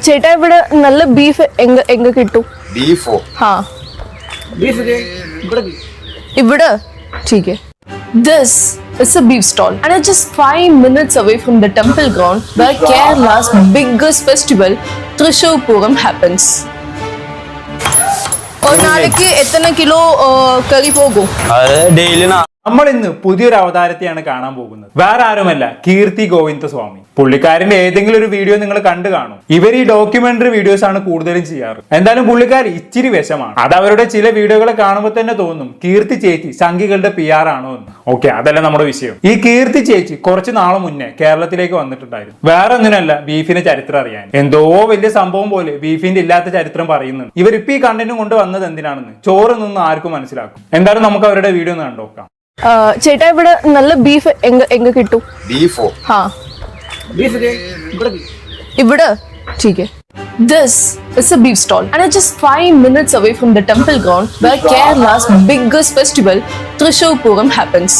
ചേട്ടാ ഇവിടെ നല്ല ബീഫ് എങ്ക കിട്ടും ബീഫോ? हाँ बीफ ഇവിടെ ठीक है. This is a beef stall and it's just 5 minutes away from the temple ground where Kerala's biggest festival Thrissur Puram happens. और നാളേക്ക് എത്ര കിലോ കറി പോകും? ഡെയിലി നമ്മൾ ഇന്ന് പുതിയൊരു അവതാരത്തെയാണ് കാണാൻ പോകുന്നത്. വേറെ ആരുമല്ല, കീർത്തി ഗോവിന്ദ സ്വാമി. പുള്ളിക്കാരന്റെ ഏതെങ്കിലും ഒരു വീഡിയോ നിങ്ങൾ കണ്ടു കാണും. ഇവർ ഈ ഡോക്യുമെന്ററി വീഡിയോസ് ആണ് കൂടുതലും ചെയ്യാറ്. എന്തായാലും പുള്ളിക്കാർ ഇച്ചിരി വിഷമാണ്. അത് അവരുടെ ചില വീഡിയോകളെ കാണുമ്പോൾ തന്നെ തോന്നും കീർത്തി ചേച്ചി സംഘികളുടെ PR ആണോ എന്ന്. ഓക്കെ, അതല്ല നമ്മുടെ വിഷയം. ഈ കീർത്തി ചേച്ചി കുറച്ച് നാൾ മുന്നേ കേരളത്തിലേക്ക് വന്നിട്ടുണ്ടായിരുന്നു. വേറെ ഒന്നിനല്ല, ബീഫിന്റെ ചരിത്രം അറിയാൻ. എന്തോ വലിയ സംഭവം പോലെ ബീഫിന്റെ ഇല്ലാത്ത ചരിത്രം പറയുന്നുണ്ട്. ഇവരിപ്പോ ഈ കണ്ടന്റും കൊണ്ട് വന്നത് എന്തിനാണെന്ന് ചോറ് നിന്ന് ആർക്കും മനസ്സിലാക്കും. എന്തായാലും നമുക്ക് അവരുടെ വീഡിയോ ഒന്ന് കണ്ടോക്കാം. ചേട്ടാ ഇവിടെ നല്ല ബീഫ് എങ്ക കിട്ടും? ബീഫോ? हाँ बीफ ഇവിടെ ठीक है. This is a beef stall and it's just 5 minutes away from the temple ground where Kerala's biggest festival Thrissur Puram happens.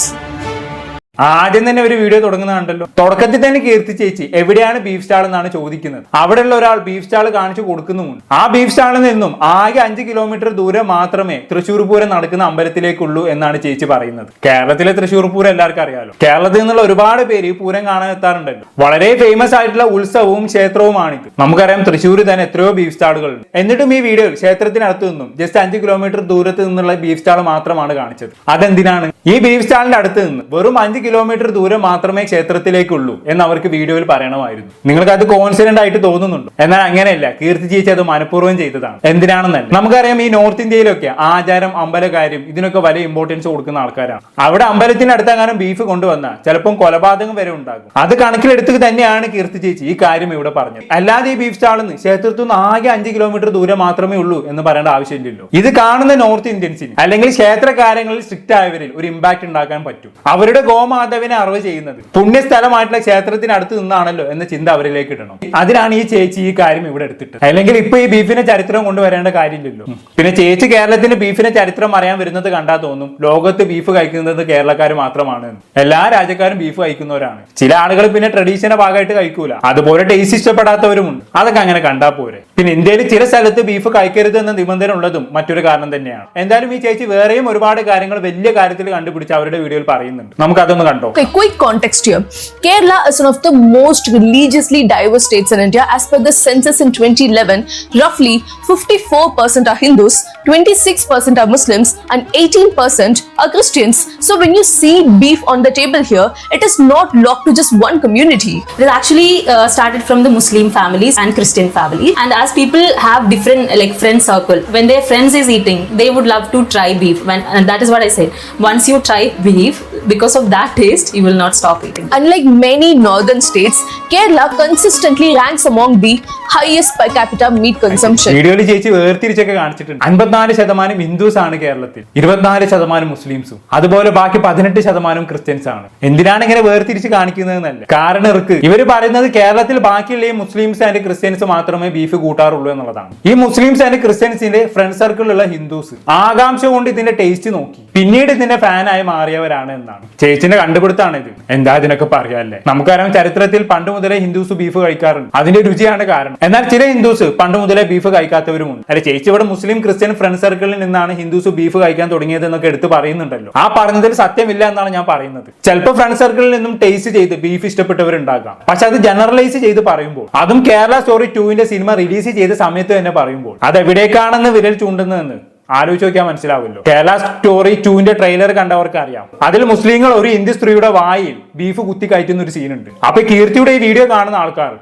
ആദ്യം തന്നെ ഒരു വീഡിയോ തുടങ്ങുന്നുണ്ടല്ലോ. തുടക്കത്തിൽ തന്നെ കീർത്തി ചേച്ചി എവിടെയാണ് ബീഫ് സ്റ്റാൾ എന്നാണ് ചോദിക്കുന്നത്. അവിടെയുള്ള ഒരാൾ ബീഫ് സ്റ്റാൾ കാണിച്ചു കൊടുക്കുന്നുമുണ്ട്. ആ ബീഫ് സ്റ്റാളിൽ നിന്നും ആകെ 5 കിലോമീറ്റർ ദൂരം മാത്രമേ തൃശ്ശൂർ പൂരം നടക്കുന്ന അമ്പലത്തിലേക്കുള്ളൂ എന്നാണ് ചേച്ചി പറയുന്നത്. കേരളത്തിലെ തൃശ്ശൂർ പൂരം എല്ലാവർക്കും അറിയാലോ. കേരളത്തിൽ നിന്നുള്ള ഒരുപാട് പേര് ഈ പൂരം കാണാൻ എത്താറുണ്ടല്ലോ. വളരെ ഫേമസ് ആയിട്ടുള്ള ഉത്സവവും ക്ഷേത്രവുമാണിത്. നമുക്കറിയാം തൃശ്ശൂർ തന്നെ എത്രയോ ബീഫ് സ്റ്റാളുകളുണ്ട്. എന്നിട്ടും ഈ വീഡിയോയിൽ ക്ഷേത്രത്തിനടുത്ത് നിന്നും ജസ്റ്റ് 5 കിലോമീറ്റർ ദൂരത്ത് നിന്നുള്ള ബീഫ് സ്റ്റാൾ മാത്രമാണ് കാണിച്ചത്. അതെന്തിനാണ്? ഈ ബീഫ് സ്റ്റാളിന്റെ അടുത്ത് നിന്ന് വെറും 5 കിലോമീറ്റർ ദൂരം മാത്രമേ ക്ഷേത്രത്തിലേക്കുള്ളൂ എന്ന് അവർക്ക് വീഡിയോയിൽ പറയണമായിരുന്നു. നിങ്ങൾക്ക് അത് കോൺഫിഡന്റ് ആയിട്ട് തോന്നുന്നുണ്ടോ? എന്നാൽ അങ്ങനെയല്ല, കീർത്തി ചേച്ചി അത് മനഃപൂർവ്വം ചെയ്തതാണ്. എന്തിനാണെന്നല്ല, നമുക്കറിയാം ഈ നോർത്ത് ഇന്ത്യയിലൊക്കെ ആചാരം, അമ്പലകാര്യം ഇതിനൊക്കെ വലിയ ഇമ്പോർട്ടൻസ് കൊടുക്കുന്ന ആൾക്കാരാണ്. അവിടെ അമ്പലത്തിന്റെ അടുത്തെങ്ങാനും ബീഫ് കൊണ്ടുവന്നാൽ ചിലപ്പം കൊലപാതകം വരെ ഉണ്ടാകും. അത് കണക്കിലെടുത്ത് തന്നെയാണ് കീർത്തി ചേച്ചി ഈ കാര്യം ഇവിടെ പറഞ്ഞത്. അല്ലാതെ ഈ ബീഫ് സ്റ്റാളിൽ നിന്ന് ക്ഷേത്രത്തിൽ നിന്ന് ആകെ 5 കിലോമീറ്റർ ദൂരം മാത്രമേ ഉള്ളൂ എന്ന് പറയേണ്ട ആവശ്യമില്ലല്ലോ. ഇത് കാണുന്ന നോർത്ത് ഇന്ത്യൻസിന് അല്ലെങ്കിൽ ക്ഷേത്ര കാര്യങ്ങളിൽ സ്ട്രിക്റ്റ് ആയവരിൽ ഒരു ഇമ്പാക്ട് ഉണ്ടാക്കാൻ പറ്റും. അവരുടെ ഗോമാതാവിനെ അറിവ് ചെയ്യുന്നത് പുണ്യസ്ഥലമായിട്ടുള്ള ക്ഷേത്രത്തിനടുത്ത് നിന്നാണല്ലോ എന്ന ചിന്ത അവരിലേക്ക് ഇടണം. അതിനാണ് ഈ ചേച്ചി ഈ കാര്യം ഇവിടെ എടുത്തിട്ട്. അല്ലെങ്കിൽ ഇപ്പൊ ഈ ബീഫിന്റെ ചരിത്രം കൊണ്ടുവരേണ്ട കാര്യമില്ലല്ലോ. പിന്നെ ചേച്ചി കേരളത്തിന്റെ ബീഫിന്റെ ചരിത്രം അറിയാൻ വരുന്നത് കണ്ടാൽ തോന്നും ലോകത്ത് ബീഫ് കഴിക്കുന്നത് കേരളക്കാർ മാത്രമാണ്. എല്ലാ രാജ്യക്കാരും ബീഫ് കഴിക്കുന്നവരാണ്. ചില ആളുകൾ പിന്നെ ട്രഡീഷന്റെ ഭാഗമായിട്ട് കഴിക്കൂല. അതുപോലെ ടേസ്റ്റ് ഇഷ്ടപ്പെടാത്തവരുമുണ്ട്. അതൊക്കെ അങ്ങനെ കണ്ടാൽ പോരെ. പിന്നെ ഇന്ത്യയിൽ ചില സ്ഥലത്ത് ബീഫ് കഴിക്കരുത് എന്ന നിബന്ധന ഉള്ളതും മറ്റൊരു കാരണം തന്നെയാണ്. എന്തായാലും ഈ ചേച്ചി വേറെയും ഒരുപാട് കാര്യങ്ങൾ വലിയ കാര്യത്തിൽ കണ്ടുപിടിച്ച് അവരുടെ വീഡിയോയിൽ പറയുന്നുണ്ട്. നമുക്ക് അതൊന്ന് കണ്ടോ. Okay, quick context here. Kerala is one of the most religiously diverse states in India. As per the census in 2011, roughly 54% are Hindus, 26% are Muslims, and 18% are Christians. So when you see beef on the table here, it is not locked to just one community. It is actually started from the Muslim families and Christian families, and as people have different like friend circle, when their friends is eating, they would love to try beef. And that is what I said. Once you try beef, because of that taste, you will not stop eating. Unlike many northern states, Kerala consistently ranks among the highest per capita meat consumption. വീഡിയോയിൽ ചേച്ചി വേർതിരിച്ചൊക്കെ കാണിച്ചിട്ടുണ്ട്. 54% Hindus ആണ് കേരളത്തിൽ, 24% മുസ്ലിംസും, അതുപോലെ ബാക്കി 18% Christians ആണ്. എന്തിനാണ് ഇങ്ങനെ വേർതിരിച്ച് കാണിക്കുന്നതെന്നല്ല, കാരണം ഇവർ പറയുന്നത് കേരളത്തിൽ ബാക്കിയുള്ള ഈ മുസ്ലിംസ് ആൻഡ് ക്രിസ്ത്യൻസ് മാത്രമേ ബീഫ് കൂട്ടാറുള്ളൂ എന്നുള്ളതാണ്. ഈ മുസ്ലിംസ് ആൻഡ് ക്രിസ്ത്യൻസിന്റെ ഫ്രണ്ട് സർക്കിളിലുള്ള ഹിന്ദുസ് ആകാംക്ഷ കൊണ്ട് ഇതിന്റെ ടേസ്റ്റ് നോക്കി പിന്നീട് ഇതിന്റെ ഫാനായി മാറിയവരാണ് എന്നാണ് ചേച്ചിന്റെ കണ്ടുപിടുത്താണ് ഇത്. എന്താ ഇതിനൊക്കെ പറയാല്ലേ. നമുക്കറിയാം ചരിത്രത്തിൽ പണ്ട് മുതലേ ഹിന്ദുസ് ബീഫ് കഴിക്കാറുണ്ട്. അതിന്റെ രുചിയാണ് കാരണം. എന്നാൽ ചില ഹിന്ദുസ് പണ്ട് മുതലേ ബീഫ് കഴിക്കാത്തവരുമുണ്ട്. അല്ലെ, ചേച്ചി ഇവിടെ മുസ്ലിം ക്രിസ്ത്യൻ ഫ്രണ്ട് സർക്കിളിൽ നിന്നാണ് ഹിന്ദുസ് ബീഫ് കഴിക്കാൻ തുടങ്ങിയത് എന്നൊക്കെ എടുത്ത് പറയുന്നുണ്ടല്ലോ. ആ പറഞ്ഞതിൽ സത്യമില്ല എന്നാണ് ഞാൻ പറയുന്നത്. ചിലപ്പോൾ ഫ്രണ്ട് സർക്കിളിൽ നിന്നും ടേസ്റ്റ് ചെയ്ത് ബീഫ് ഇഷ്ടപ്പെട്ടവരുണ്ടാകാം. പക്ഷെ അത് ജനറലൈസ് ചെയ്ത് പറയുമ്പോൾ, അതും കേരള സ്റ്റോറി 2ന്റെ സിനിമ റിലീസ് ചെയ്ത സമയത്ത് തന്നെ പറയുമ്പോൾ, അത് എവിടേക്കാണെന്ന് വിരൽ ചൂണ്ടുന്നതെന്ന് ആലോചിച്ച് നോക്കിയാൽ മനസ്സിലാവുമല്ലോ. കേരള സ്റ്റോറി 2ന്റെ ട്രെയിലർ കണ്ടവർക്ക് അറിയാം. അതിൽ മുസ്ലിങ്ങൾ ഒരു ഇന്ത്യൻ സ്ത്രീയുടെ വായിൽ ബീഫ് കുത്തി കയറ്റുന്ന ഒരു സീനുണ്ട്. അപ്പൊ കീർത്തിയുടെ ഈ വീഡിയോ കാണുന്ന ആൾക്കാർ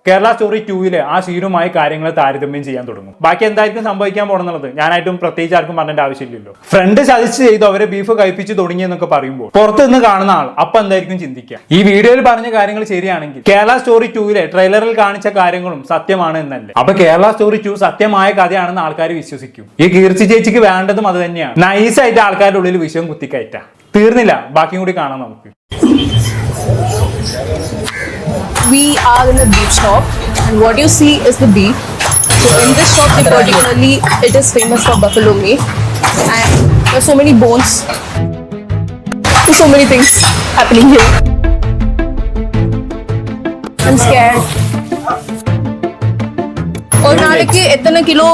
കേരള സ്റ്റോറി 2ലെ ആ സീനുമായി കാര്യങ്ങൾ താരതമ്യം ചെയ്യാൻ തുടങ്ങും. ബാക്കി എന്തായിരിക്കും സംഭവിക്കാൻ പോണെന്നുള്ളത് ഞാനായിട്ടും പ്രത്യേകിച്ച് ആർക്കും പറഞ്ഞേണ്ട ആവശ്യമില്ലല്ലോ. ഫ്രണ്ട് സജസ്റ്റ് ചെയ്തു അവരെ ബീഫ് കഴിപ്പിച്ച് തുടങ്ങിയെന്നൊക്കെ പറയുമ്പോൾ പുറത്ത് നിന്ന് കാണുന്ന ആൾ അപ്പൊ എന്തായിരിക്കും ചിന്തിക്കുക? ഈ വീഡിയോയിൽ പറഞ്ഞ കാര്യങ്ങൾ ശരിയാണെങ്കിൽ കേരള സ്റ്റോറി 2ലെ ട്രെയിലറിൽ കാണിച്ച കാര്യങ്ങളും സത്യമാണ് എന്നല്ലേ. അപ്പൊ കേരള സ്റ്റോറി 2 സത്യമായ കഥയാണെന്ന് ആൾക്കാർ വിശ്വസിക്കും. ഈ കീർത്തി ചേച്ചിക്ക് വേണ്ടതും അത് തന്നെയാണ്. നൈസായിട്ട് ആൾക്കാരുടെ ഉള്ളിൽ വിഷയം കുത്തിക്കയറ്റ. തീർന്നില്ല, ബാക്കിയും കൂടി കാണാം നമുക്ക്. We are in a beef shop and what you see is the beef. So in this shop particularly it is famous for buffalo meat and there are so many bones. There's so many things happening here. I'm scared. ഒരു നാளைക്ക് എത്ര kilo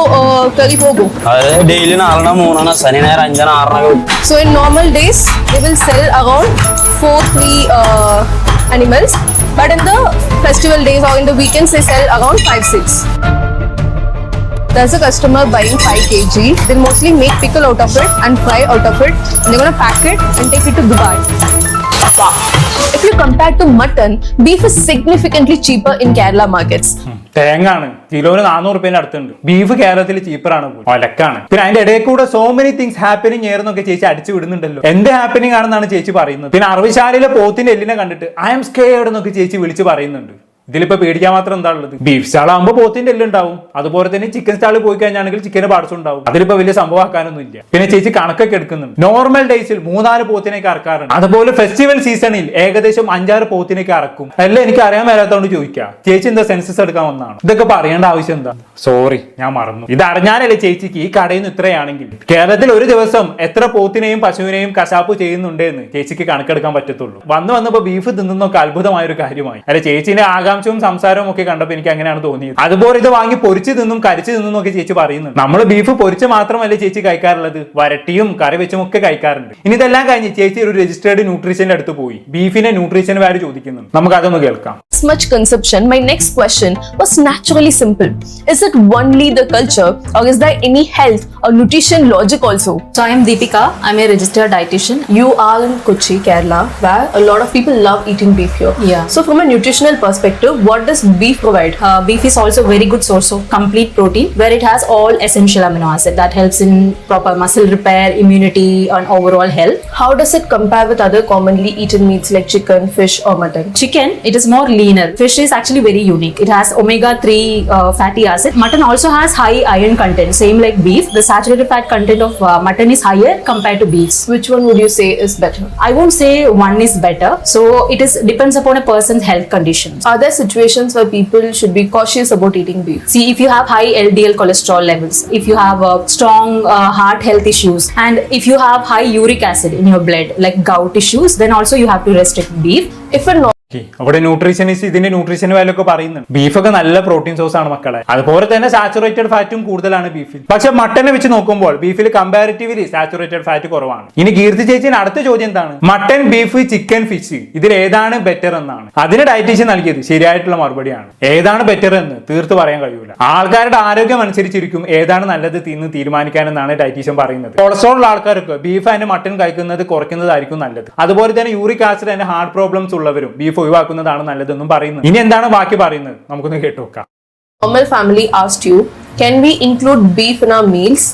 കറി പോകും? അത് daily 4 3 ശനി ഞായർ 5 6 So in normal days, they will sell around 4-3 animals. But in the festival days or in the weekends, they sell around 5-6. There's a customer buying 5 kg. They'll mostly make pickle out of it and fry out of it. And they're gonna pack it and take it to Dubai. If you compare to mutton, beef is significantly cheaper in Kerala markets. തേങ്ങാണ് കിലോന് 400 രൂപേന്റെ അടുത്തുണ്ട്. Beef കേരളത്തിൽ ചീപ്പറാണ്, ഒലക്കാണ്. പിന്നെ അതിന്റെ ഇടയിൽ കൂടെ so many things happening ഏറെന്നൊക്കെ ചേച്ചി അടിച്ചു വിടുന്നുണ്ടല്ലോ. എന്ത് ഹാപ്പനിങ് ആണെന്നാണ് ചേച്ചി പറയുന്നത്. പിന്നെ അറവിശാലയിലെ പോത്തിന്റെ എല്ലിനെ കണ്ടിട്ട് ഐ ആം സ്കേർഡ് എന്നൊക്കെ ചേച്ചി വിളിച്ച് പറയുന്നുണ്ട്. ഇതിലിപ്പോ പേടിക്കാൻ മാത്രം എന്താ ഉള്ളത്? ബീഫ് സ്റ്റാൾ ആകുമ്പോൾ പോത്തിന്റെ എല്ലുണ്ടാവും, അതുപോലെ തന്നെ ചിക്കൻ സ്റ്റാളിൽ പോയി കഴിഞ്ഞാണെങ്കിൽ ചിക്കന് പാർട്സ് ഉണ്ടാവും. അതിലിപ്പോ വലിയ സംഭവമാക്കാനൊന്നും ഇല്ല. പിന്നെ ചേച്ചി കണക്കൊക്കെ എടുക്കുന്നുണ്ട്. നോർമൽ ഡേയ്സിൽ 3-4 പോത്തിനൊക്കെ അറക്കാറുണ്ട്. അതുപോലെ ഫെസ്റ്റിവൽ സീസണിൽ ഏകദേശം 5-6 പോത്തിനൊക്കെ അറക്കും. എല്ലാം എനിക്ക് അറിയാൻ മേലാത്തോണ്ട് ചോദിക്കാം, ചേച്ചി എന്താ സെൻസസ് എടുക്കാൻ വന്നതാണ്? ഇതൊക്കെ പറയേണ്ട ആവശ്യം എന്താ? സോറി, ഞാൻ മറന്നു. ഇത് അറിഞ്ഞാലല്ലേ ചേച്ചിക്ക് ഈ കടയിൽ നിന്ന് ഇത്രയാണെങ്കിൽ കേരളത്തിൽ ഒരു ദിവസം എത്ര പോത്തിനെയും പശുവിനെയും കശാപ്പ് ചെയ്യുന്നുണ്ടെന്ന് ചേച്ചിക്ക് കണക്കെടുക്കാൻ പറ്റത്തുള്ളൂ. വന്നപ്പോ ബീഫ് തിന്നുന്നൊക്കെ അത്ഭുതമായ ഒരു കാര്യമായി. അല്ലെ, ചേച്ചിന്റെ സംസാരവും ഒക്കെ കണ്ടപ്പോൾ എനിക്ക് അങ്ങനെയാണ് തോന്നിയത്. അതുപോലെ ഇത് വാങ്ങി പൊരിച്ച് തിന്നും കരിച്ചു തിന്നും ഒക്കെ ചേച്ചി പറയുന്നു. നമ്മൾ ബീഫ് പൊരിച്ച് മാത്രമല്ല ചേച്ചി കഴിക്കാറുള്ളത്, വരട്ടിയും കറി വെച്ചും ഒക്കെ കഴിക്കാറുണ്ട്. ഇനി ഇതെല്ലാം കഴിഞ്ഞ് ചേച്ചി ഒരു രജിസ്റ്റേർഡ് ന്യൂട്രീഷന്റെ അടുത്ത് പോയി ബീഫിന്റെ ന്യൂട്രീഷൻ വാല്യൂ ചോദിക്കുന്നുണ്ട്. നമുക്ക് അതൊന്ന് കേൾക്കാം. Much consumption, my next question was naturally simple. Is it only the culture or is there any health or nutrition logic also? So I am Deepika. I'm a registered dietitian. You are in Kochi, Kerala, where a lot of people love eating beef here. Yeah. So from a nutritional perspective, what does beef provide? Beef is also a very good source of complete protein, where it has all essential amino acids that helps in proper muscle repair, immunity, and overall health. How does it compare with other commonly eaten meats like chicken, fish, or mutton? Chicken, it is more leaner. Fish is actually very unique. It has omega-3 fatty acid. Mutton also has high iron content, same like beef. The saturated fat content of mutton is higher compared to beef. Which one would you say is better? I won't say one is better. So it is depends upon a person's health conditions. Are there situations where people should be cautious about eating beef? See, if you have high LDL cholesterol levels, if you have strong heart health issues, and if you have high uric acid in your blood, like gout issues, then also you have to restrict beef. If a അവിടെ nutritionist ഇതിന്റെ nutrition value ഒക്കെ പറയുന്നുണ്ട്. ബീഫൊക്കെ നല്ല protein source ആണ് മക്കളെ. അതുപോലെ തന്നെ സാച്ചുറേറ്റഡ് ഫാറ്റും കൂടുതലാണ് ബീഫിൽ. പക്ഷെ മട്ടനെ വെച്ച് നോക്കുമ്പോൾ ബീഫിൽ കമ്പാരിറ്റീവ്ലി സാച്ചുറേറ്റഡ് ഫാറ്റ് കുറവാണ്. ഇനി കീർത്തി ചേച്ചിന് അടുത്ത ചോദ്യം എന്താണ്? മട്ടൻ, ബീഫ്, ചിക്കൻ, ഫിഷ് ഇതിൽ ഏതാണ് ബെറ്റർ എന്നാണ്. അതിന് ഡയറ്റീഷ്യൻ നൽകിയത് ശരിയായിട്ടുള്ള മറുപടിയാണ്. ഏതാണ് ബെറ്റർ എന്ന് തീർത്ത് പറയാൻ കഴിയൂല. ആൾക്കാരുടെ ആരോഗ്യം അനുസരിച്ചിരിക്കും ഏതാണ് നല്ലത് തിന്ന് തീരുമാനിക്കാനെന്നാണ് ഡയറ്റീഷ്യൻ പറയുന്നത്. കൊളസ്ട്രോൾ ഉള്ള ആൾക്കാരൊക്കെ ബീഫ് ആൻഡ് മട്ടൻ കഴിക്കുന്നത് കുറയ്ക്കുന്നതായിരിക്കും നല്ലത്. അതുപോലെ തന്നെ uric acid and heart problems ഉള്ളവരും ബീഫ് ഒഴിവാക്കുന്നതാണ് നല്ലതെന്നും പറയുന്നു. ഇനി എന്താണ് ബാക്കി പറയുന്നത് നമുക്കൊന്ന് കേട്ടു നോക്കാം. normal family asked you, can we include beef in our meals?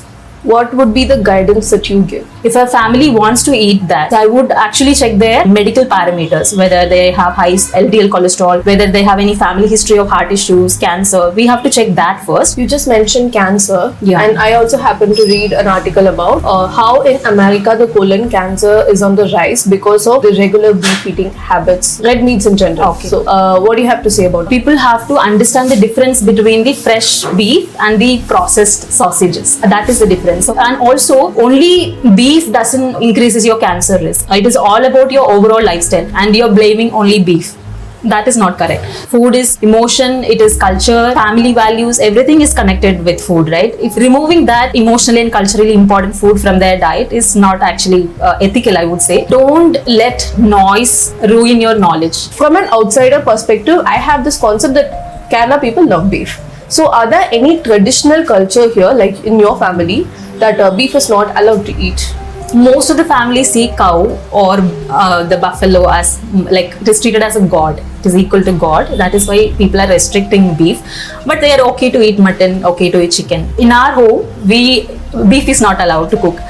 What would be the guidance that you give? If a family wants to eat that, I would actually check their medical parameters, whether they have high LDL cholesterol, whether they have any family history of heart issues, cancer. We have to check that first. You just mentioned cancer, Yeah. and I also happened to read an article about how in America the colon cancer is on the rise because of the regular beef eating habits, red meats in general. Okay. So, what do you have to say about it? People have to understand the difference between the fresh beef and the processed sausages. That is the difference. And also, only beef doesn't increases your cancer risk. It is all about your overall lifestyle, and you're blaming only beef. That is not correct. Food is emotion, it is culture, family values, everything is connected with food, right? If removing that emotionally and culturally important food from their diet is not actually ethical, I would say. Don't let noise ruin your knowledge. From an outsider perspective, I have this concept that Kerala people love beef. So, are there any traditional culture here, like in your family, that beef is not allowed to eat? Most of the families see cow or the buffalo as like it is treated as a god. It is equal to god. That is why people are restricting beef. But they are okay to eat mutton, okay to eat chicken. In our home, beef is not allowed to cook.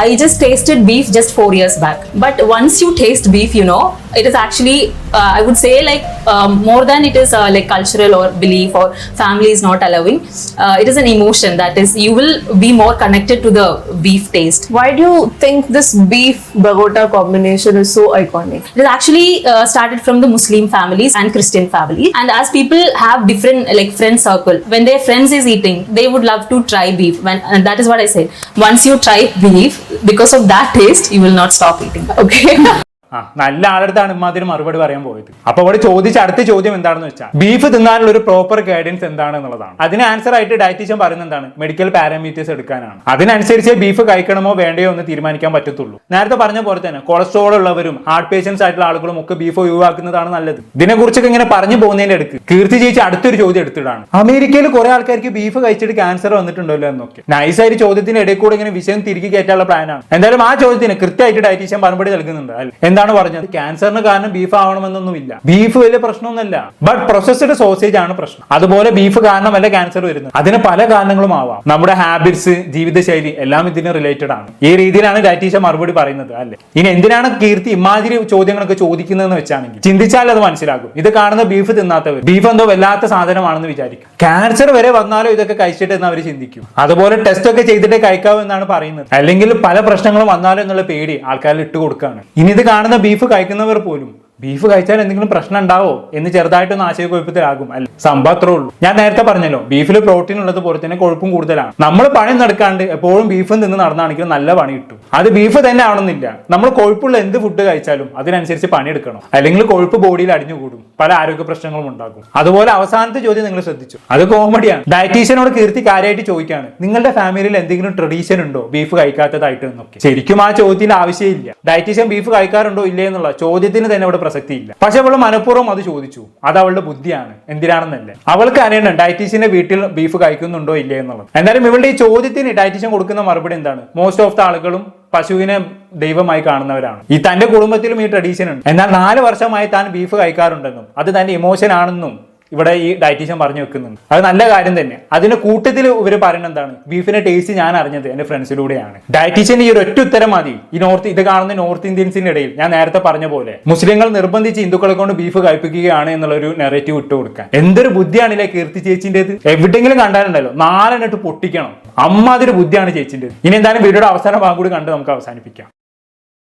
I just tasted beef just 4 years back. But once you taste beef, you know, it is actually, I would say like more than it is like cultural or belief or family is not allowing. It is an emotion that is, you will be more connected to the beef taste. Why do you think this beef Bagota combination is so iconic? It is actually started from the Muslim families and Christian families. And as people have different like friend circle, when their friends is eating, they would love to try beef. And that is what I said. Once you try beef, because of that taste, you will not stop eating. Okay. നല്ല ആളടുത്താണ് ഇമ്മാതിരി മറുപടി പറയാൻ പോയത്. അപ്പൊ ഇവിടെ ചോദിച്ച അടുത്ത ചോദ്യം എന്താണെന്ന് വെച്ചാൽ ബീഫ് തിന്നാനുള്ള ഒരു പ്രോപ്പർ ഗൈഡൻസ് എന്താണെന്നുള്ളതാണ്. അതിന് ആൻസർ ആയിട്ട് ഡയറ്റീഷ്യൻ പറയുന്നത് എന്താണ്? മെഡിക്കൽ പാരാമീറ്റേഴ്സ് എടുക്കാനാണ്. അതിനനുസരിച്ച് ബീഫ് കഴിക്കണമോ വേണ്ടയോ എന്ന് തീരുമാനിക്കാൻ പറ്റത്തുള്ളൂ. നേരത്തെ പറഞ്ഞ പോലെ തന്നെ കൊളസ്ട്രോൾ ഉള്ളവരും ഹാർട്ട് പേഷ്യൻസ് ആയിട്ടുള്ള ആളുകളും ഒക്കെ ബീഫ് ഒഴിവാക്കുന്നതാണ് നല്ലത്. ഇതിനെക്കുറിച്ചൊക്കെ ഇങ്ങനെ പറഞ്ഞു പോകുന്നതിന്റെ അടുക്ക് കീർത്തി ചേച്ചി അടുത്തൊരു ചോദ്യം എടുത്തിട്ടാണ്, അമേരിക്കയിൽ കുറെ ആൾക്കാർക്ക് ബീഫ് കഴിച്ചിട്ട് ക്യാൻസർ വന്നിട്ടുണ്ടല്ലോ എന്നൊക്കെ. നൈസായിട്ട് ചോദ്യത്തിന്റെ ഇടയിൽ കൂടെ ഇങ്ങനെ വിഷയം തിരികെ കയറ്റാനുള്ള പ്ലാനാണ്. എന്തായാലും ആ ചോദ്യത്തിന് കൃത്യമായിട്ട് ഡയറ്റീഷ്യൻ മറുപടി നൽകുന്നുണ്ട്. എന്താണ് പറഞ്ഞത്? ക്യാൻസറിന് കാരണം ബീഫ് ആവണമെന്നൊന്നുമില്ല, ബീഫ് വലിയ പ്രശ്നമൊന്നുമല്ല, ബട്ട് പ്രൊസസ്ഡ് സോസേജ് ആണ് പ്രശ്നം. അതുപോലെ ബീഫ് കാരണമല്ല ക്യാൻസർ വരുന്നത്, അതിന് പല കാരണങ്ങളും ആവാം. നമ്മുടെ ഹാബിറ്റ്സ്, ജീവിതശൈലി എല്ലാം ഇതിന് റിലേറ്റഡ് ആണ്. ഈ രീതിയിലാണ് ഡയറ്റീഷ്യൻ മറുപടി പറയുന്നത് അല്ലെ. ഇനി എന്തിനാണ് കീർത്തി ഇമാതിരി ചോദ്യങ്ങളൊക്കെ ചോദിക്കുന്നതെന്ന് വെച്ചാണെങ്കിൽ ചിന്തിച്ചാൽ അത് മനസ്സിലാകും. ഇത് കാണുന്ന ബീഫ് തിന്നാത്തവർ ബീഫ് എന്തോ വല്ലാത്ത സാധനമാണെന്ന് വിചാരിക്കും. ക്യാൻസർ വരെ വന്നാലോ ഇതൊക്കെ കഴിച്ചിട്ട് എന്ന് അവർ ചിന്തിക്കും. അതുപോലെ ടെസ്റ്റ് ഒക്കെ ചെയ്തിട്ട് കഴിക്കാവൂ എന്നാണ് പറയുന്നത്. അല്ലെങ്കിൽ പല പ്രശ്നങ്ങളും വന്നാലോ എന്നുള്ള പേടി ആൾക്കാരിൽ ഇട്ട് കൊടുക്കുകയാണ്. ഇനി ഇത് കാണുന്ന ബീഫ് കഴിക്കുന്നവർ പോലും ബീഫ് കഴിച്ചാൽ എന്തെങ്കിലും പ്രശ്നം ഉണ്ടാവോ എന്ന് ചെറുതായിട്ടൊന്ന് ആശയക്കുഴപ്പത്തിലാകും അല്ലെ. സംഭവം അത്രേ ഉള്ളൂ. ഞാൻ നേരത്തെ പറഞ്ഞല്ലോ, ബീഫിൽ പ്രോട്ടീൻ ഉള്ളത് പോലെ തന്നെ കൊഴുപ്പും കൂടുതലാണ്. നമ്മൾ പണി നടക്കാണ്ട് എപ്പോഴും ബീഫും തിന്ന് നടന്നാണെങ്കിലും നല്ല പണി കിട്ടും. അത് ബീഫ് തന്നെ ആവണമെന്നില്ല. നമ്മൾ കൊഴുപ്പുള്ള എന്ത് ഫുഡ് കഴിച്ചാലും അതിനനുസരിച്ച് പണിയെടുക്കണം, അല്ലെങ്കിൽ കൊഴുപ്പ് ബോഡിയിൽ അടിഞ്ഞുകൂടും, പല ആരോഗ്യ പ്രശ്നങ്ങളും ഉണ്ടാകും. അതുപോലെ അവസാനത്തെ ചോദ്യം നിങ്ങൾ ശ്രദ്ധിച്ചു, അത് കോമഡിയാണ്. ഡയറ്റീഷ്യനോട് കീർത്തി കാര്യമായിട്ട് ചോദിക്കാണ്, നിങ്ങളുടെ ഫാമിലിയിൽ എന്തെങ്കിലും ട്രഡീഷൻ ഉണ്ടോ ബീഫ് കഴിക്കാത്തതായിട്ട് എന്നൊക്കെ. ശരിക്കും ആ ചോദ്യത്തിന്റെ ആവശ്യമില്ല. ഡയറ്റീഷ്യൻ ബീഫ് കഴിക്കാറുണ്ടോ ഇല്ലേ എന്നുള്ള ചോദ്യത്തിന് തന്നെ അവിടെ പ്രസക്തിയില്ല. പക്ഷെ അവൾ മനഃപൂർവ്വം അത് ചോദിച്ചു. അത് അവളുടെ ബുദ്ധിയാണ്, എന്തിനാണെന്നല്ല. അവൾക്ക് അറിയണം ഡയറ്റീഷ്യന്റെ വീട്ടിൽ ബീഫ് കഴിക്കുന്നുണ്ടോ ഇല്ലേ എന്നുള്ളത്. എന്തായാലും ഇവളുടെ ഈ ചോദ്യത്തിന് ഡയറ്റീഷ്യൻ കൊടുക്കുന്ന മറുപടി എന്താണ്? മോസ്റ്റ് ഓഫ് ദ ആളുകളും പശുവിനെ ദൈവമായി കാണുന്നവരാണ്. ഈ തന്റെ കുടുംബത്തിലും ഈ ട്രഡീഷൻ ഉണ്ട്. എന്നാൽ 4 വർഷമായി താൻ ബീഫ് കഴിക്കാറുണ്ടെന്നും അത് തന്റെ ഇമോഷൻ ആണെന്നും ഇവിടെ ഈ ഡയറ്റീഷ്യൻ പറഞ്ഞു വെക്കുന്നുണ്ട്. അത് നല്ല കാര്യം തന്നെ. അതിന്റെ കൂട്ടത്തിൽ ഇവർ പറയുന്നത് എന്താണ്? ബീഫിന്റെ ടേസ്റ്റ് ഞാൻ അറിഞ്ഞത് എന്റെ ഫ്രണ്ട്സിലൂടെയാണ്. ഡയറ്റീഷ്യൻ ഈ ഒരു ഒറ്റ ഉത്തരം മതി ഈ ഇത് കാണുന്ന നോർത്ത് ഇന്ത്യൻസിന്റെ ഇടയിൽ ഞാൻ നേരത്തെ പറഞ്ഞ പോലെ മുസ്ലിങ്ങൾ നിർബന്ധിച്ച് ഹിന്ദുക്കളെ കൊണ്ട് ബീഫ് കഴിപ്പിക്കുകയാണ് എന്നുള്ള ഒരു നെറേറ്റീവ് ഇട്ട് കൊടുക്കാൻ. എന്തൊരു ബുദ്ധിയാണില്ലേ കീർത്തി ചേച്ചിന്റേത്. എവിടെയെങ്കിലും കണ്ടാലുണ്ടല്ലോ 4 എണ്ണം പൊട്ടിക്കണം. അമ്മാതിരി ബുദ്ധിയാണ് ചേച്ചിന്റെ. ഇനി എന്തായാലും വീഡിയോയുടെ അവസാന ഭാഗം കൂടി കണ്ട് നമുക്ക് അവസാനിപ്പിക്കാം.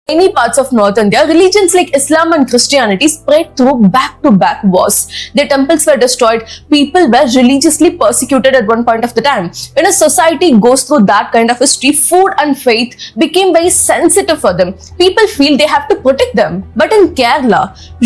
Many parts of North India, religions like Islam and Christianity spread through back-to-back wars. Their temples were destroyed. People were religiously persecuted at one point of the time. When a society goes through that kind of history, food and faith became very sensitive for them. People feel they have to protect them. But in Kerala,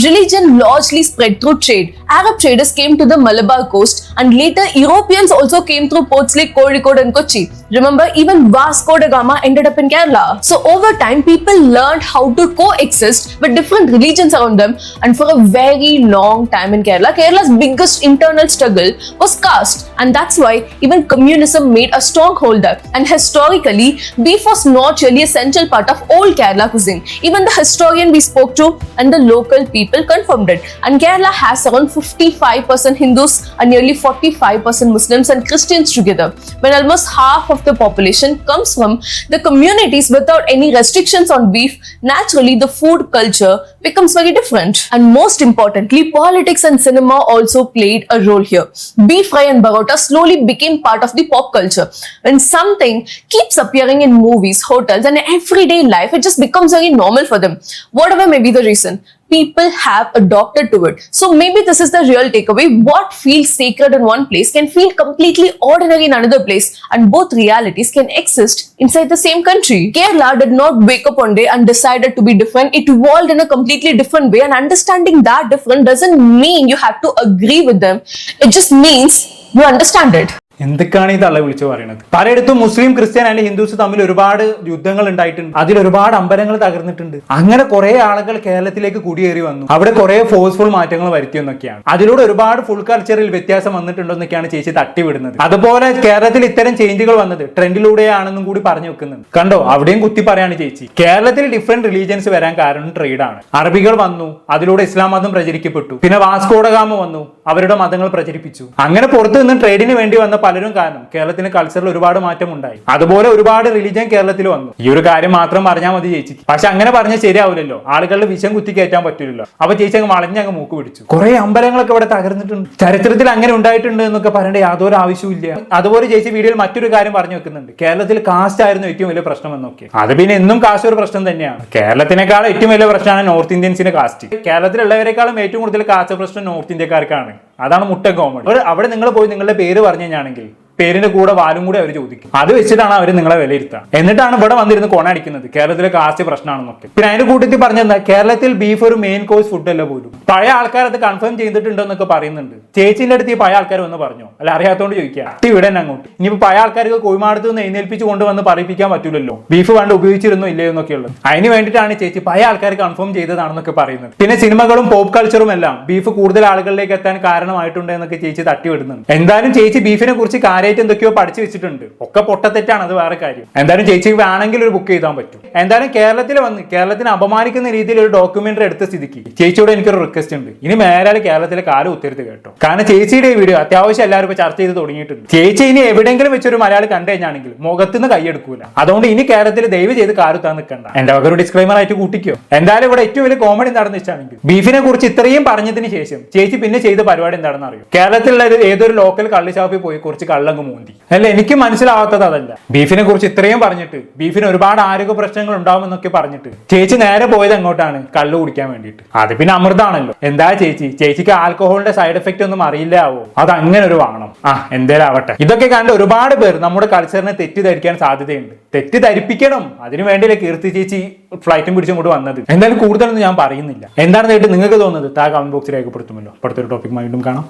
religion largely spread through trade. Arab traders came to the Malabar coast, and later Europeans also came through ports like Kozhikode and Kochi. Remember, even Vasco da Gama ended up in Kerala. So over time, people learned how to coexist with different religions around them, and for a very long time in Kerala's biggest internal struggle was caste, and that's why even communism made a stronghold there. And historically, beef was not really a central part of old Kerala cuisine. Even the historian we spoke to and the local people confirmed it. And Kerala has around 55% Hindus and nearly 45% Muslims and Christians together, when almost half of the population comes from the communities without any restrictions on beef. Naturally, the food culture becomes very different. And most importantly, politics and cinema also played a role here. Beef fry and barota slowly became part of the pop culture. When something keeps appearing in movies, hotels, and everyday life, it just becomes very normal for them. Whatever may be the reason, people have adopted to it. So maybe this is the real takeaway. What feels sacred in one place can feel completely ordinary in another place, and both realities can exist inside the same country. Kerala did not wake up one day and decided to be different. It evolved in a completely different way, and understanding that difference doesn't mean you have to agree with them. It just means you understand it. എന്തൊക്കെയാണ് ഈ തള്ള വിളിച്ചു പറയുന്നത്? പലയിടത്തും മുസ്ലിം, Christian അല്ലെങ്കിൽ Hindus തമ്മിൽ ഒരുപാട് യുദ്ധങ്ങൾ ഉണ്ടായിട്ടുണ്ട്. അതിൽ ഒരുപാട് അമ്പലങ്ങൾ തകർന്നിട്ടുണ്ട്. അങ്ങനെ കുറെ ആളുകൾ കേരളത്തിലേക്ക് കുടിയേറി വന്നു. അവിടെ കുറെ ഫോഴ്സ്ഫുൾ മാറ്റങ്ങൾ വരുത്തിയെന്നൊക്കെയാണ്. അതിലൂടെ ഒരുപാട് ഫുൾ കൾച്ചറിൽ വ്യത്യാസം വന്നിട്ടുണ്ടെന്നൊക്കെയാണ് ചേച്ചി തട്ടിവിടുന്നത്. അതുപോലെ കേരളത്തിൽ ഇത്തരം ചേഞ്ചുകൾ വന്നത് ട്രെൻഡിലൂടെയാണെന്നും കൂടി പറഞ്ഞു വെക്കുന്നുണ്ട്. കണ്ടോ, അവിടെയും കുത്തി പറയാണ് ചേച്ചി. കേരളത്തിൽ ഡിഫറെന്റ് റിലീജിയൻസ് വരാൻ കാരണം ട്രേഡാണ്. അറബികൾ വന്നു, അതിലൂടെ ഇസ്ലാം മതം പ്രചരിക്കപ്പെട്ടു. പിന്നെ വാസ്കോ ഡ ഗാമ വന്നു, അവരുടെ മതങ്ങൾ പ്രചരിപ്പിച്ചു. അങ്ങനെ പുറത്തു നിന്ന് ട്രേഡിന് വേണ്ടി വന്ന പലരും കാരണം കേരളത്തിന്റെ കൾച്ചറിൽ ഒരുപാട് മാറ്റം ഉണ്ടായി. അതുപോലെ ഒരുപാട് റിലീജിയൻ കേരളത്തിൽ വന്നു. ഈ ഒരു കാര്യം മാത്രം പറഞ്ഞാൽ മതി ചേച്ചിക്ക്. പക്ഷെ അങ്ങനെ പറഞ്ഞാൽ ശരിയാവില്ലല്ലോ, ആളുകളുടെ വിഷം കുത്തി കയറ്റാൻ പറ്റില്ലല്ലോ. അപ്പൊ ചേച്ചി അങ്ങ് വളഞ്ഞങ്ങ് മൂക്ക് പിടിച്ചു. കുറെ അമ്പലങ്ങളൊക്കെ ഇവിടെ തകർന്നിട്ടുണ്ട്. ചരിത്രത്തിൽ അങ്ങനെ ഉണ്ടായിട്ടുണ്ട് എന്നൊക്കെ പറയേണ്ട യാതൊരു ആവശ്യമില്ല. അതുപോലെ ചേച്ചി വീഡിയോയിൽ മറ്റൊരു കാര്യം പറഞ്ഞു വെക്കുന്നുണ്ട്, കേരളത്തിൽ കാസ്റ്റ് ആയിരുന്നു ഏറ്റവും വലിയ പ്രശ്നം എന്നൊക്കെ. അത് പിന്നെ എന്നും കാസ്റ്റ് ഒരു പ്രശ്നം തന്നെയാണ്. കേരളത്തിനേക്കാളും ഏറ്റവും വലിയ പ്രശ്നമാണ് നോർത്ത് ഇന്ത്യൻസിന്റെ കാസ്റ്റ്. കേരളത്തിലുള്ളവരെക്കാളും ഏറ്റവും കൂടുതൽ കാസ്റ്റ് പ്രശ്നം നോർത്ത് ഇന്ത്യക്കാർക്കാണ്. അതാണ് മുട്ട കോമഡി. അവിടെ നിങ്ങൾ പോയി നിങ്ങളുടെ പേര് പറഞ്ഞു കഴിഞ്ഞാണെങ്കിൽ പേരിന്റെ കൂടെ വാലും കൂടെ അവർ ചോദിക്കും. അത് വെച്ചിട്ടാണ് അവർ നിങ്ങളെ വിലയിരുത്തുക. എന്നിട്ടാണ് ഇവിടെ വന്നിരുന്ന് കൊണടിക്കുന്നത് കേരളത്തിലെ കാസ്റ്റ് പ്രശ്നമാണെന്നൊക്കെ. പിന്നെ അതിന്റെ കൂട്ടത്തിൽ പറഞ്ഞാൽ കേരളത്തിൽ ബീഫ് ഒരു മെയിൻ കോഴ്സ് ഫുഡ് അല്ല പോലും. പഴയ ആൾക്കാർ അത് കൺഫേം ചെയ്തിട്ടുണ്ടെന്നൊക്കെ പറയുന്നുണ്ട്. ചേച്ചിന്റെ അടുത്ത് ഈ പഴയ ആൾക്കാർ വന്ന് പറഞ്ഞോ? അല്ല അറിയാത്തോണ്ട് ചോദിക്കുക. ഇവിടെ തന്നെ അങ്ങോട്ട് ഇനിയിപ്പോ പഴയ ആൾക്കാർക്ക് കോഴിമാടത്ത് നിന്ന് എഴുന്നേൽപ്പിച്ച് കൊണ്ടുവന്ന് പറയിപ്പിക്കാൻ പറ്റൂലല്ലോ ബീഫ് പണ്ട് ഉപയോഗിച്ചിരുന്നോ ഇല്ലയോ എന്നൊക്കെ ഉള്ളത്. അതിന് വേണ്ടിയിട്ടാണ് ചേച്ചി പഴയ ആൾക്കാർ കൺഫേം ചെയ്തതാണെന്നൊക്കെ പറയുന്നത്. പിന്നെ സിനിമകളും പോപ്പ് കൾച്ചറും എല്ലാം ബീഫ് കൂടുതൽ ആളുകളിലേക്ക് എത്താൻ കാരണമായിട്ടുണ്ട് എന്നൊക്കെ ചേച്ചി തട്ടി വിടുന്നുണ്ട്. എന്തായാലും ചേച്ചി ബീഫിനെ കുറിച്ച് കാര്യമായിട്ട് എന്തൊക്കെയോ പഠിച്ചു വെച്ചിട്ടുണ്ട്. ഒക്കെ പൊട്ടത്തെറ്റാണ്, അത് വേറെ കാര്യം. എന്തായാലും ചേച്ചി വേണമെങ്കിൽ ഒരു ബുക്ക് ചെയ്താൻ പറ്റും. എന്തായാലും കേരളത്തിൽ വന്ന് കേരളത്തിനെ അപമാനിക്കുന്ന രീതിയിൽ ഒരു ഡോക്യുമെന്ററി എടുത്ത സ്ഥിതിക്ക് ചേച്ചിയോട് എനിക്കൊരു റിക്വസ്റ്റ് ഉണ്ട്. ഇനി മേലാൽ കേരളത്തിലെ കാലം ഉത്തരത്ത് കേട്ടോ. കാരണം ചേച്ചിയുടെ ഈ വീഡിയോ അത്യാവശ്യം എല്ലാവരും ഇപ്പൊ ചർച്ച ചെയ്ത് തുടങ്ങിയിട്ടുണ്ട്. ചേച്ചി ഇനി എവിടെയെങ്കിലും വെച്ചൊരു മലയാളി കണ്ടു കഴിഞ്ഞാണെങ്കിൽ മുഖത്തുനിന്ന് കൈയെടുക്കൂല. അതുകൊണ്ട് ഇനി കേരളത്തിൽ ദയവ് ചെയ്ത് കാലുത്താൻ നിൽക്കണ്ട. എന്റെ വക ഒരു ഡിസ്ക്ലൈമർ ആയിട്ട് കൂട്ടിക്കോ. എന്തായാലും ഇവിടെ ഏറ്റവും വലിയ കോമഡി എന്താണെന്ന് വെച്ചാണെങ്കിൽ ബീഫിനെ കുറിച്ച് ഇത്രയും പറഞ്ഞതിന് ശേഷം ചേച്ചി പിന്നെ ചെയ്ത പരിപാടി എന്താണെന്ന് അറിയോ? കേരളത്തിലുള്ള ഏതൊരു ലോക്കൽ കള്ളിഷാപ്പിൽ പോയി കുറച്ച് കള്ളങ്ങ് മൂന്തി. അല്ല, എനിക്ക് മനസ്സിലാവാത്തത് അതല്ല. ബീഫിനെ കുറിച്ച് ഇത്രയും പറഞ്ഞിട്ട് ബീഫിന് ഒരുപാട് ആരോഗ്യ പ്രശ്നങ്ങൾ ഉണ്ടാവുമെന്നൊക്കെ പറഞ്ഞിട്ട് ചേച്ചി നേരെ പോയത് എങ്ങോട്ടാണ്? കള്ളു കുടിക്കാൻ വേണ്ടിയിട്ട്. അത് പിന്നെ അമൃതാണല്ലോ. എന്താ ചേച്ചിക്ക് ആൽക്കഹോളിന്റെ സൈഡ് എഫക്റ്റ് ഒന്നും അറിയില്ലാവോ? അത് അങ്ങനെ ഒരു വാണം. എന്തേലും ആവട്ടെ. ഇതൊക്കെ കണ്ട് ഒരുപാട് പേർ നമ്മുടെ കൾച്ചറിനെ തെറ്റിദ്ധരിക്കാൻ സാധ്യതയുണ്ട്. തെറ്റിദ്ധരിപ്പിക്കണം. അതിനു വേണ്ടിയല്ലേ കീർത്തി ചേച്ചി ഫ്ലൈറ്റും പിടിച്ചും കൊണ്ട് വന്നത്. എന്തായാലും കൂടുതലൊന്നും ഞാൻ പറയുന്നില്ല. എന്താണെന്ന് കേട്ട് നിങ്ങൾക്ക് തോന്നുന്നത് കമന്റ് ബോക്സിൽ രേഖപ്പെടുത്തുമല്ലോ. അടുത്തൊരു ടോപ്പിക് വീണ്ടും കാണാം.